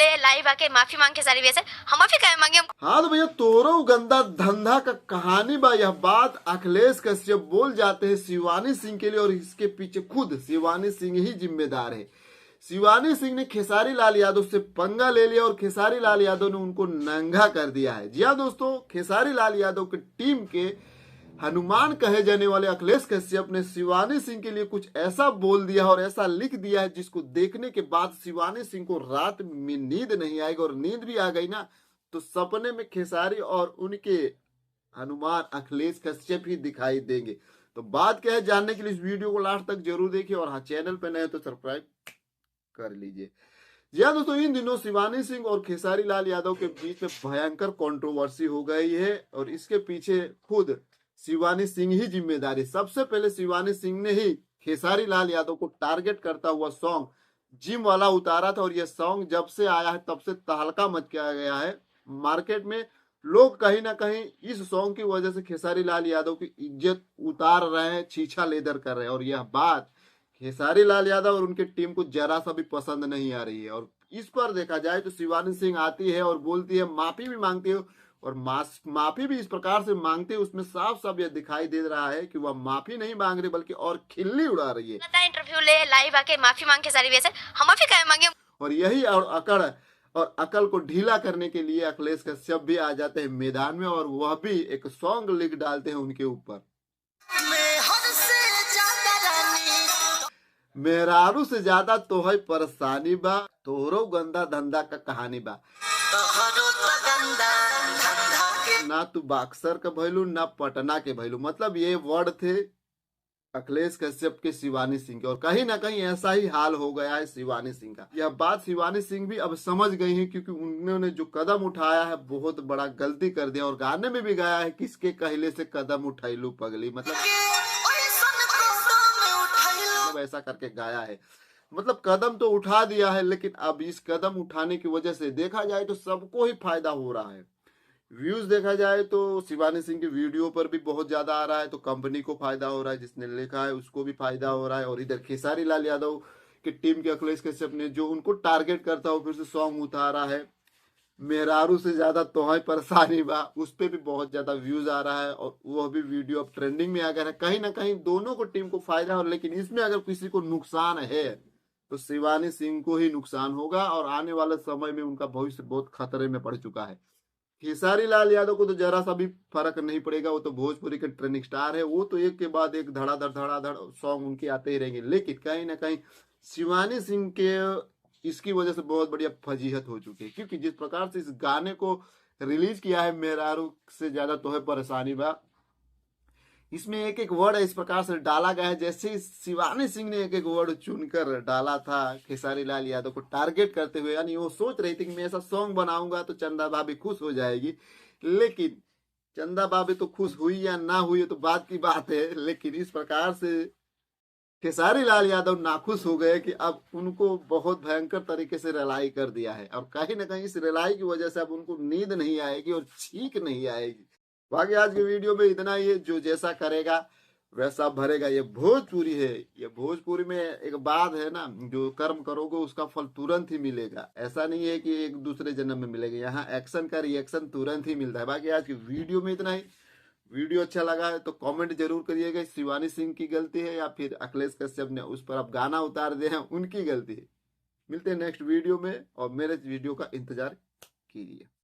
बोले लाइव आके माफी मांग के सारी वैसे हम माफी क्या मांगे हम। हाँ तो भैया तोरो गंदा धंधा का कहानी बा। यह बात अखिलेश कश्यप बोल जाते हैं शिवानी सिंह के लिए और इसके पीछे खुद शिवानी सिंह ही जिम्मेदार है। शिवानी सिंह ने खेसारी लाल यादव से पंगा ले लिया और खेसारी लाल यादव ने उनको नंगा कर दिया है। जी हाँ दोस्तों, खेसारी लाल यादव की टीम के हनुमान कहे जाने वाले अखिलेश कश्यप ने शिवानी सिंह के लिए कुछ ऐसा बोल दिया और ऐसा लिख दिया है जिसको देखने के बाद शिवानी सिंह को रात में नींद नहीं आएगी और नींद भी आ गई ना तो सपने में खेसारी और उनके हनुमान अखिलेश कश्यप ही दिखाई देंगे। तो बात क्या है जानने के लिए इस वीडियो को लास्ट तक जरूर देखिए और हाँ चैनल पे नए तो सब्सक्राइब कर लीजिए। जी हाँ दोस्तों, इन दिनों शिवानी सिंह और खेसारी लाल यादव के बीच में भयंकर कंट्रोवर्सी हो गई है और इसके पीछे खुद शिवानी सिंह ही जिम्मेदारी। सबसे पहले शिवानी सिंह ने ही खेसारी लाल यादव को टारगेट करता हुआ सॉन्ग जिम वाला उतारा था और यह सॉन्ग जब से आया है तब से तहलका मच गया है मार्केट में। लोग कहीं ना कहीं इस सॉन्ग की वजह से खेसारी लाल यादव की इज्जत उतार रहे हैं, छीछा लेदर कर रहे हैं और यह बात खेसारी लाल यादव और उनकी टीम को जरा सा भी पसंद नहीं आ रही है। और इस पर देखा जाए तो शिवानी सिंह आती है और बोलती है, माफी भी मांगती है और माफी भी इस प्रकार से मांगते हैं उसमें साफ साफ यह दिखाई दे रहा है कि वह माफी नहीं मांग रही बल्कि और खिल्ली उड़ा रही है। इंटरव्यू ले लाइव आके माफी मांग के सारी वैसे हम माफी क्या मांगे। और यही और अकल को ढीला करने के लिए अखिलेश कश्यप भी आ जाते हैं मैदान में और वह भी एक सॉन्ग लिख डालते हैं उनके ऊपर। मेहरारू से ज्यादा तोहर परेशानी बा, तोहरो गंदा धंधा का कहानी बा। ना तू बक्सर का भैलू ना पटना के भैलू। मतलब ये वर्ड थे अखिलेश कश्यप के शिवानी सिंह के और कहीं ना कहीं ऐसा ही हाल हो गया है शिवानी सिंह का। यह बात शिवानी सिंह भी अब समझ गई है क्योंकि उन्होंने जो कदम उठाया है बहुत बड़ा गलती कर दिया और गाने में भी गाया है किसके कहले से कदम उठैलू पगली। मतलब ऐसा करके गाया है। मतलब कदम तो उठा दिया है लेकिन अब इस कदम उठाने की वजह से देखा जाए तो सबको ही फायदा हो रहा है। व्यूज देखा जाए तो शिवानी सिंह की वीडियो पर भी बहुत ज्यादा आ रहा है तो कंपनी को फायदा हो रहा है, जिसने लिखा है उसको भी फायदा हो रहा है। और इधर खेसारी लाल यादव की टीम के अखिलेश कश्यप ने जो उनको टारगेट करता हो फिर से सॉन्ग उतारा है मेहरारू से ज्यादा तोहर परेशानी बा, उस पर भी बहुत ज्यादा व्यूज आ रहा है और वह भी वीडियो अब ट्रेंडिंग में आ गया है। कहीं ना कहीं दोनों को टीम को फायदा हो, लेकिन इसमें अगर किसी को नुकसान है तो शिवानी सिंह को ही नुकसान होगा और आने वाले समय में उनका भविष्य बहुत खतरे में पड़ चुका है। खेसारी लाल यादव को तो जरा सा भी फर्क नहीं पड़ेगा, वो तो भोजपुरी के ट्रेंडिंग स्टार है, वो तो एक के बाद एक धड़ाधड़ सॉन्ग उनके आते ही रहेंगे। लेकिन कहीं ना कहीं शिवानी सिंह के इसकी वजह से बहुत बढ़िया फजीहत हो चुकी है क्योंकि जिस प्रकार से इस गाने को रिलीज किया है मेहरारू से ज्यादा तो है परेशानी बा, इसमें एक एक वर्ड इस प्रकार से डाला गया है जैसे शिवानी सिंह ने एक एक वर्ड चुनकर डाला था खेसारी लाल यादव को टारगेट करते हुए। यानी वो सोच रही थी कि मैं ऐसा सॉन्ग बनाऊंगा तो चंदा भाभी खुश हो जाएगी, लेकिन चंदा भाभी तो खुश हुई या ना हुई तो बात की बात है। लेकिन इस प्रकार से खेसारी लाल यादव नाखुश हो गए कि अब उनको बहुत भयंकर तरीके से रिलाई कर दिया है और कहीं ना कहीं इस रिलाई की वजह से अब उनको नींद नहीं आएगी और छींक नहीं आएगी। बाकी आज की वीडियो में इतना ही है, जो जैसा करेगा वैसा भरेगा। ये भोजपुरी है, ये भोजपुरी में एक बात है ना, जो कर्म करोगे उसका फल तुरंत ही मिलेगा। ऐसा नहीं है कि एक दूसरे जन्म में मिलेगा, यहाँ एक्शन का रिएक्शन तुरंत ही मिलता है। बाकी आज की वीडियो में इतना ही। वीडियो अच्छा लगा है तो कमेंट जरूर करिएगा शिवानी सिंह की गलती है या फिर अखिलेश कश्यप ने उस पर अब गाना उतार दिए हैं उनकी गलती है। मिलते हैं नेक्स्ट वीडियो में और मेरे वीडियो का इंतजार कीजिए।